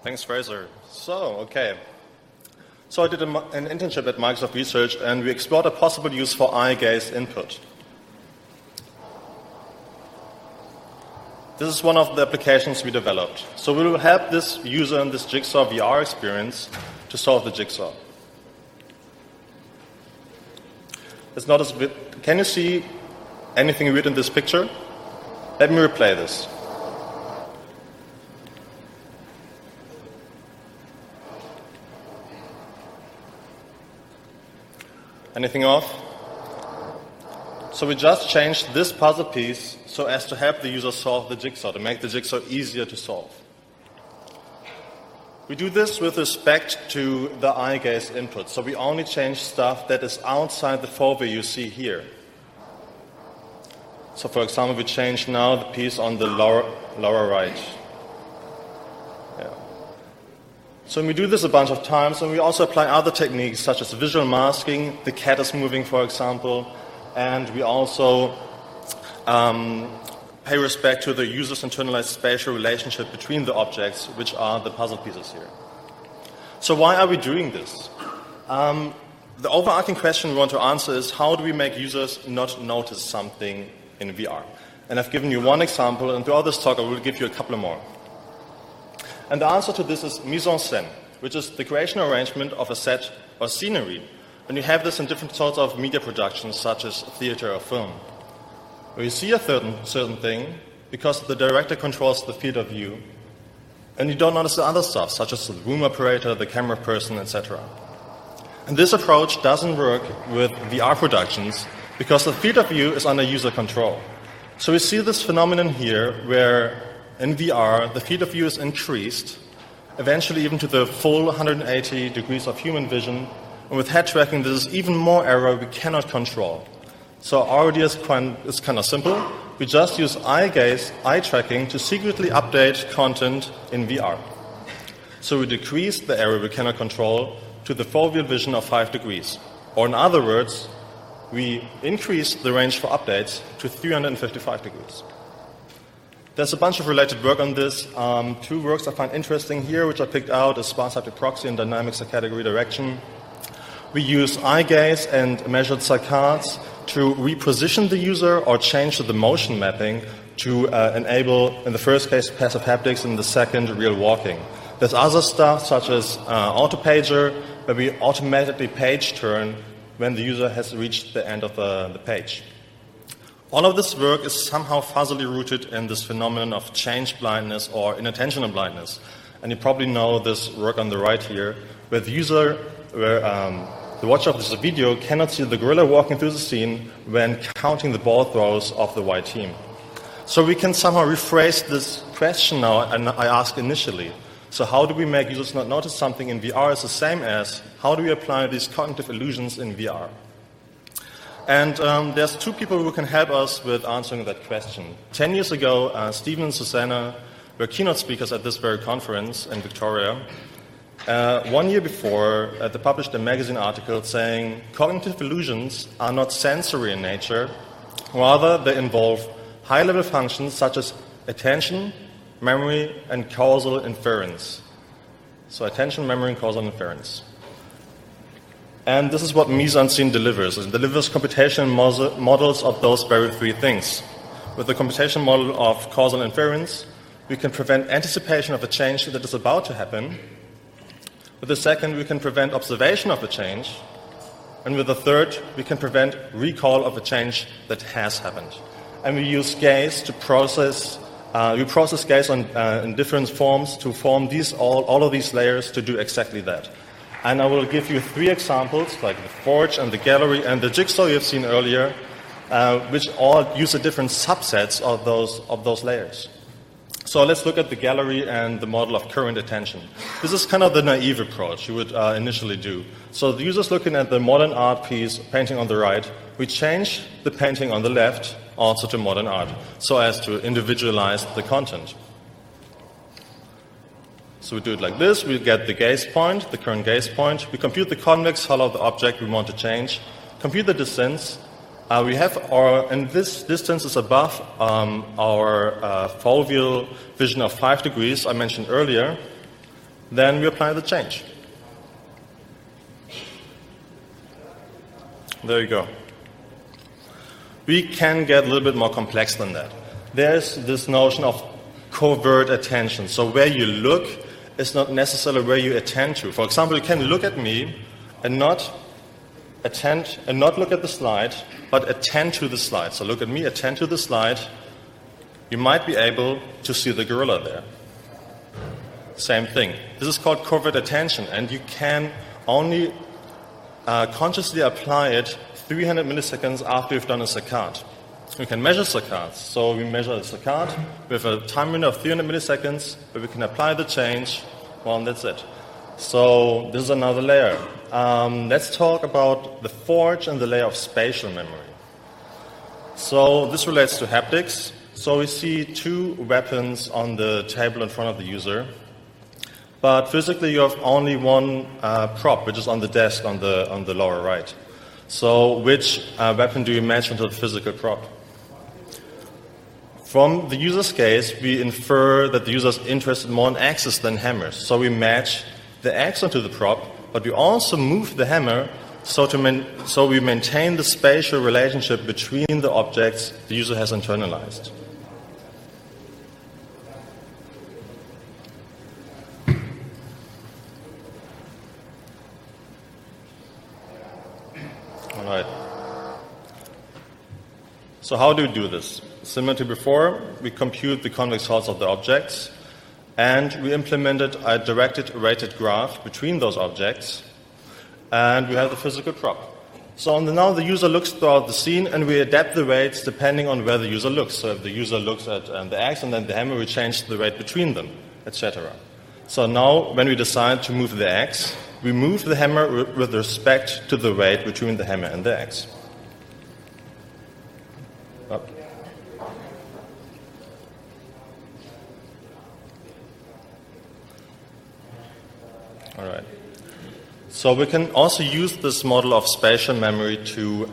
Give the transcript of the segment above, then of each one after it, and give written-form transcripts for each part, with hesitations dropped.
Thanks, Fraser. So I did an internship at Microsoft Research, and we explored a possible use for eye gaze input. This is one of the applications we developed. So we will help this user in this Jigsaw VR experience to solve the jigsaw. Let's notice a bit. Can you see anything weird in this picture? Let me replay this. Anything off? So we just changed this puzzle piece so as to help the user solve the jigsaw, to make the jigsaw easier to solve. We do this with respect to the eye gaze input. So we only change stuff that is outside the foveal you see here. So for example, we change now the piece on the lower right. Yeah. So we do this a bunch of times, and we also apply other techniques such as visual masking. The cat is moving, for example, and we also pay respect to the user's internalized spatial relationship between the objects, which are the puzzle pieces here. So why are we doing this? The overarching question we want to answer is, how do we make users not notice something in VR? And I've given you one example, and throughout this talk I will give you a couple more. And the answer to this is Mise-Unseen, which is the creation arrangement of a set or scenery. And you have this in different sorts of media productions, such as theater or film, where you see a certain thing because the director controls the field of view, and you don't notice the other stuff, such as the room operator, the camera person, etc. And this approach doesn't work with VR productions because the field of view is under user control. So we see this phenomenon here where in VR the field of view is increased, eventually even to the full 180 degrees of human vision, and with head tracking this is even more error we cannot control. So our idea is kind of simple. We just use eye gaze, eye tracking to secretly update content in VR. So we decrease the area we cannot control to the foveal vision of 5 degrees. Or in other words, we increase the range for updates to 355 degrees. There's a bunch of related work on this. 2 works I find interesting here, which I picked out, is sparse haptic proxy and dynamic saccade redirection. We use eye gaze and measured saccades to reposition the user or change the motion mapping to enable, in the first case, passive haptics, in the second, real walking. There's other stuff, such as auto-pager, where we automatically page turn when the user has reached the end of the page. All of this work is somehow fuzzily rooted in this phenomenon of change blindness or inattentional blindness. And you probably know this work on the right here, where the user, the watcher of this video cannot see the gorilla walking through the scene when counting the ball throws of the white team. So we can somehow rephrase this question now, and I asked initially. So how do we make users not notice something in VR is the same as how do we apply these cognitive illusions in VR? And there's 2 people who can help us with answering that question. 10 years ago, Stephen and Susanna were keynote speakers at this very conference in Victoria. 1 year before, they published a magazine article saying cognitive illusions are not sensory in nature, rather they involve high-level functions such as attention, memory, and causal inference. So attention, memory, and causal inference. And this is what Mise-Unseen delivers. It delivers computational models of those very 3 things. With the computation model of causal inference, we can prevent anticipation of a change that is about to happen. With the second, we can prevent observation of a change. And with the third, we can prevent recall of a change that has happened. And we use gaze to process, gaze in different forms to form all of these layers to do exactly that. And I will give you 3 examples, like the forge and the gallery and the jigsaw you have seen earlier, which all use the different subsets of those layers. So let's look at the gallery and the model of current attention. This is kind of the naive approach you would initially do. So the user's looking at the modern art piece, painting on the right. We change the painting on the left also to modern art, so as to individualize the content. So we do it like this. We get the gaze point, the current gaze point. We compute the convex hull of the object we want to change, compute the distance. And this distance is above our foveal vision of 5 degrees I mentioned earlier. Then we apply the change. There you go. We can get a little bit more complex than that. There's this notion of covert attention. So where you look is not necessarily where you attend to. For example, you can look at me and not attend and not look at the slide, but attend to the slide. So look at me, attend to the slide. You might be able to see the gorilla there. Same thing. This is called covert attention, and you can only consciously apply it 300 milliseconds after you've done a saccade. We can measure saccades. So we measure a saccade with a time window of 300 milliseconds, where we can apply the change. Well, and that's it. So this is another layer. Let's talk about the forge and the layer of spatial memory. So this relates to haptics. So we see two weapons on the table in front of the user. But physically, you have only one prop, which is on the desk on the lower right. So which weapon do you match onto the physical prop? From the user's case, we infer that the user is interested more in axes than hammers. So we match the axe onto the prop, but we also move the hammer so we maintain the spatial relationship between the objects the user has internalized. All right. So how do we do this? Similar to before, we compute the convex Holz of the objects, and we implemented a directed rated graph between those objects, and we have the physical prop. So now the user looks throughout the scene, and we adapt the rates depending on where the user looks. So if the user looks at the axe and then the hammer, we change the rate between them, etc. So now when we decide to move the axe, we move the hammer with respect to the rate between the hammer and the axe. Up. All right. So we can also use this model of spatial memory to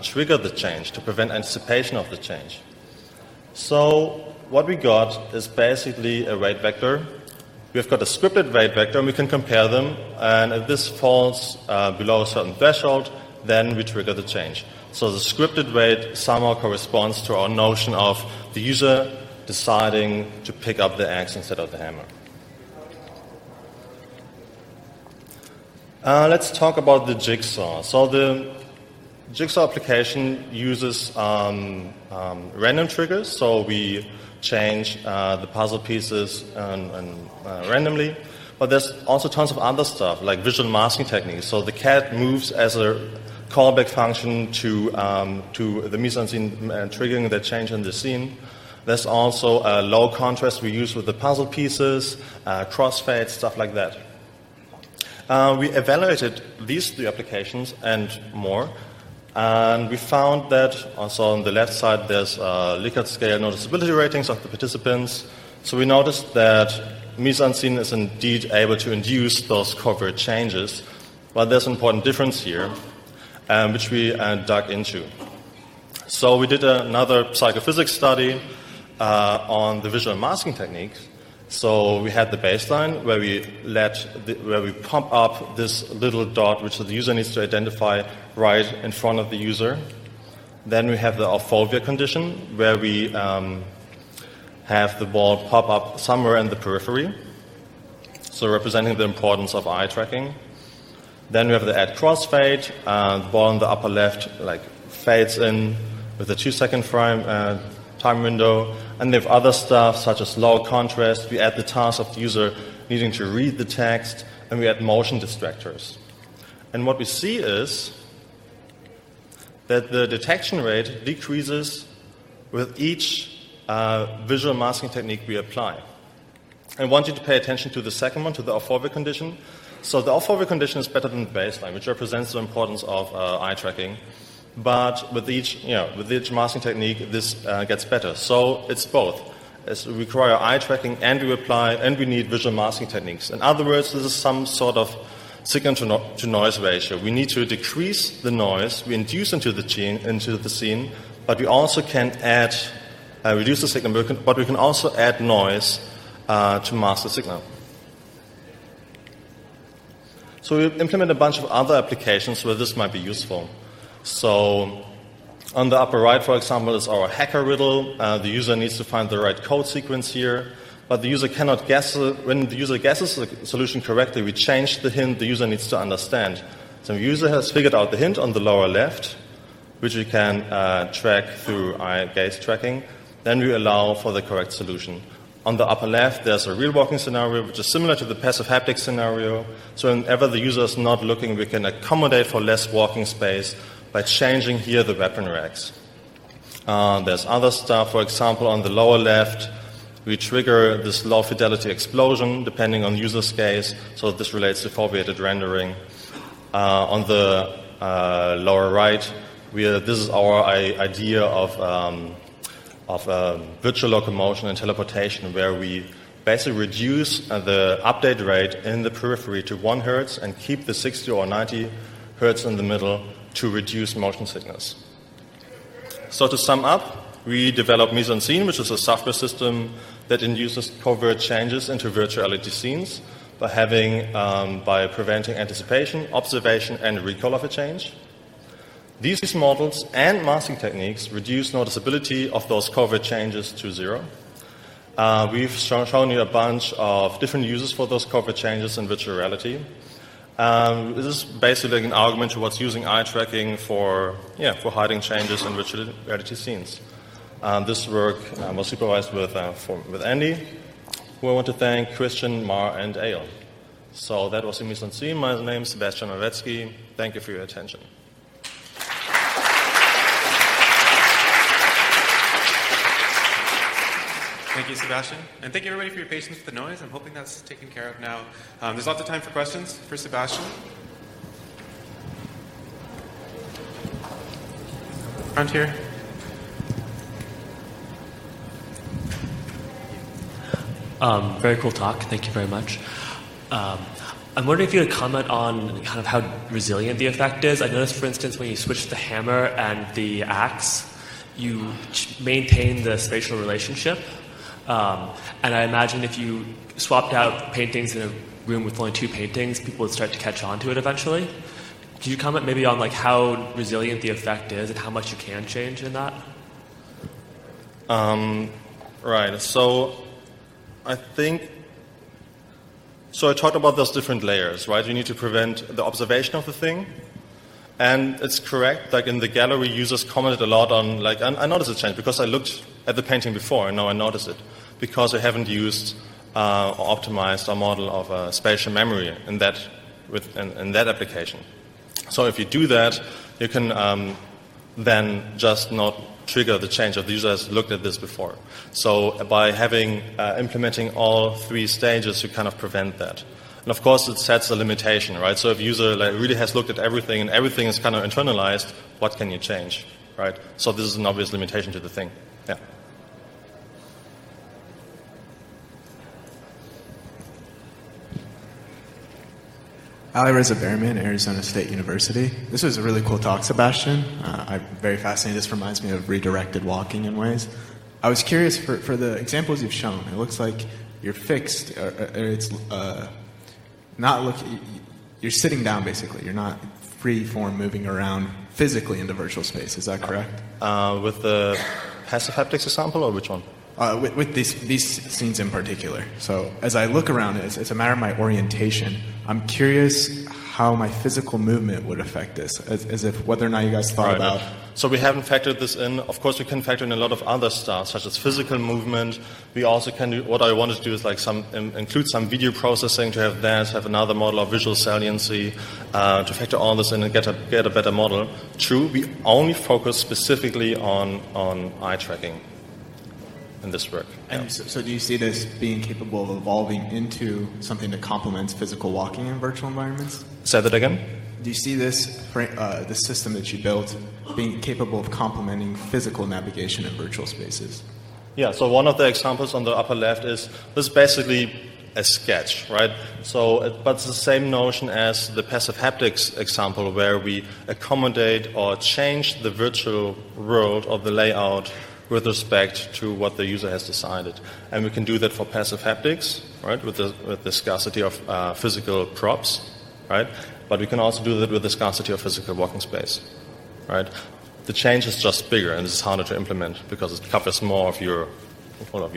trigger the change, to prevent anticipation of the change. So what we got is basically a rate vector. We've got a scripted rate vector, and we can compare them. And if this falls below a certain threshold, then we trigger the change. So the scripted rate somehow corresponds to our notion of the user deciding to pick up the axe instead of the hammer. Let's talk about the Jigsaw. So the Jigsaw application uses random triggers. So we change the puzzle pieces randomly. But there's also tons of other stuff, like visual masking techniques. So the cat moves as a callback function to the Mise-Unseen triggering the change in the scene. There's also a low contrast we use with the puzzle pieces, crossfade, stuff like that. We evaluated these three applications and more, and we found that also on the left side there's Likert scale noticeability ratings of the participants. So we noticed that Mise-Unseen is indeed able to induce those covert changes, but there's an important difference here, which we dug into. So we did another psychophysics study on the visual masking techniques. So we had the baseline where we pump up this little dot which the user needs to identify right in front of the user. Then we have the orphobia condition where we have the ball pop up somewhere in the periphery, so representing the importance of eye tracking. Then we have the add crossfade. The ball in the upper left fades in with a 2-second frame time window, and they have other stuff such as low contrast. We add the task of the user needing to read the text, and we add motion distractors. And what we see is that the detection rate decreases with each visual masking technique we apply. I want you to pay attention to the second one, to the orphobia condition. So the orphobia condition is better than the baseline, which represents the importance of eye tracking. But with each masking technique, this gets better. So it's both. We require eye tracking, and we need visual masking techniques. In other words, this is some sort of signal to noise ratio. We need to decrease the noise we induce into the scene, but we also can reduce the signal, but we can also add noise to mask the signal. So we implement a bunch of other applications where this might be useful. So on the upper right, for example, is our hacker riddle. The user needs to find the right code sequence here, but the user cannot guess it. When the user guesses the solution correctly, we change the hint the user needs to understand. So the user has figured out the hint on the lower left, which we can track through eye gaze tracking. Then we allow for the correct solution. On the upper left, there's a real walking scenario, which is similar to the passive haptics scenario. So whenever the user is not looking, we can accommodate for less walking space by changing here the weapon racks. There's other stuff. For example, on the lower left, we trigger this low fidelity explosion depending on user's gaze. So this relates to foveated rendering. On the lower right, this is our idea of virtual locomotion and teleportation, where we basically reduce the update rate in the periphery to 1 Hertz and keep the 60 or 90 Hertz in the middle to reduce motion sickness. So to sum up, we developed Mise-Unseen, which is a software system that induces covert changes into virtuality scenes by preventing anticipation, observation, and recall of a change. These models and masking techniques reduce noticeability of those covert changes to 0. We've shown you a bunch of different uses for those covert changes in virtual reality. This is basically an argument towards using eye tracking for hiding changes in virtual reality scenes. This work was supervised with Andy, who I want to thank, Christian, Mar, and Eyal. So that was Mise-Unseen. My name is Sebastian Marwecki. Thank you for your attention. Thank you, Sebastian. And thank you, everybody, for your patience with the noise. I'm hoping that's taken care of now. There's lots of time for questions for Sebastian. Front here. Very cool talk. Thank you very much. I'm wondering if you could comment on kind of how resilient the effect is. I noticed, for instance, when you switch the hammer and the axe, you maintain the spatial relationship. And I imagine if you swapped out paintings in a room with only 2 paintings, people would start to catch on to it eventually. Could you comment maybe on like how resilient the effect is and how much you can change in that? Right. So I talked about those different layers, right? You need to prevent the observation of the thing. And it's correct, like in the gallery, users commented a lot on, like, I noticed a change because I looked at the painting before and now I notice it. Because we haven't used or optimized our model of spatial memory in that application. So if you do that, you can then just not trigger the change if the user has looked at this before. So by implementing all 3 stages, you kind of prevent that. And of course, it sets a limitation, right? So if a user really has looked at everything and everything is kind of internalized, what can you change, right? So this is an obvious limitation to the thing. Yeah. Behrman, Arizona State University. This was a really cool talk, Sebastian. I'm very fascinated. This reminds me of redirected walking in ways. I was curious for the examples you've shown. It looks like you're fixed, or it's not looking. You're sitting down basically. You're not free form moving around physically in the virtual space. Is that correct? With the passive haptics example, or which one? With these scenes in particular. So as I look around, it's a matter of my orientation. I'm curious how my physical movement would affect this, as if whether or not you guys thought about. So we haven't factored this in. Of course, we can factor in a lot of other stuff, such as physical movement. We also can do, what I wanted to do is like include some video processing to have another model of visual saliency, to factor all this in and get a better model. True, we only focus specifically on eye tracking in this work. And so do you see this being capable of evolving into something that complements physical walking in virtual environments? Say that again? Do you see this system that you built being capable of complementing physical navigation in virtual spaces? Yeah, so one of the examples on the upper left is basically a sketch, right? But it's the same notion as the passive haptics example, where we accommodate or change the virtual world or the layout with respect to what the user has decided. And we can do that for passive haptics, right, with the scarcity of physical props. right? But we can also do that with the scarcity of physical walking space, right? The change is just bigger, and it's harder to implement because it covers more of your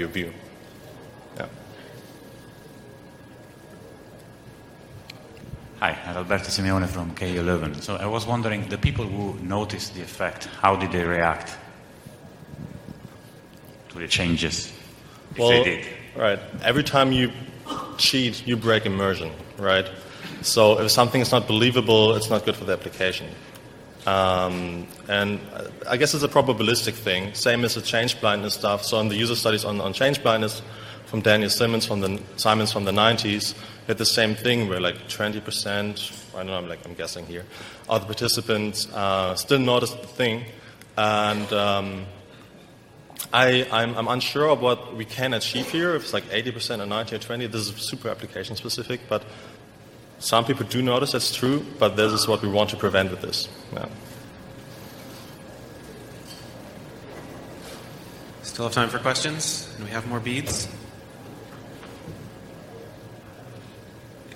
view. Yeah. Hi, Alberto Simeone from KU Leuven. So I was wondering, the people who noticed the effect, how did they react to the changes, if they did? Right. Every time you cheat, you break immersion, right? So if something is not believable, it's not good for the application. And I guess it's a probabilistic thing, same as the change blindness stuff. So in the user studies on change blindness from Daniel Simons from the 90s, had the same thing where like 20%, I don't know, I'm guessing here, of the participants still noticed the thing. And I'm unsure of what we can achieve here, if it's like 80% or 90 or 20. This is super application specific, but some people do notice, that's true, but this is what we want to prevent with this. Yeah. Still have time for questions? And we have more beads?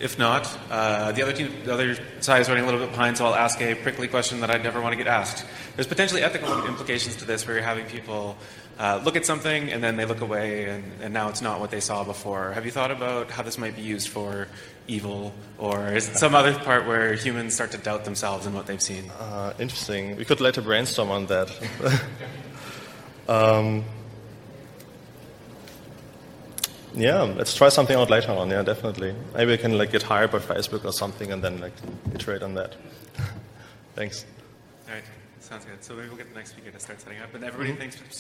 If not, the other side is running a little bit behind, so I'll ask a prickly question that I'd never want to get asked. There's potentially ethical implications to this, where you're having people look at something and then they look away, and now it's not what they saw before. Have you thought about how this might be used for evil, or is it some other part where humans start to doubt themselves and what they've seen? Interesting. We could later brainstorm on that. Yeah, let's try something out later on. Yeah, definitely. Maybe I can get hired by Facebook or something and then iterate on that. Thanks. All right, sounds good. So maybe we'll get the next speaker to start setting up. And everybody, thanks.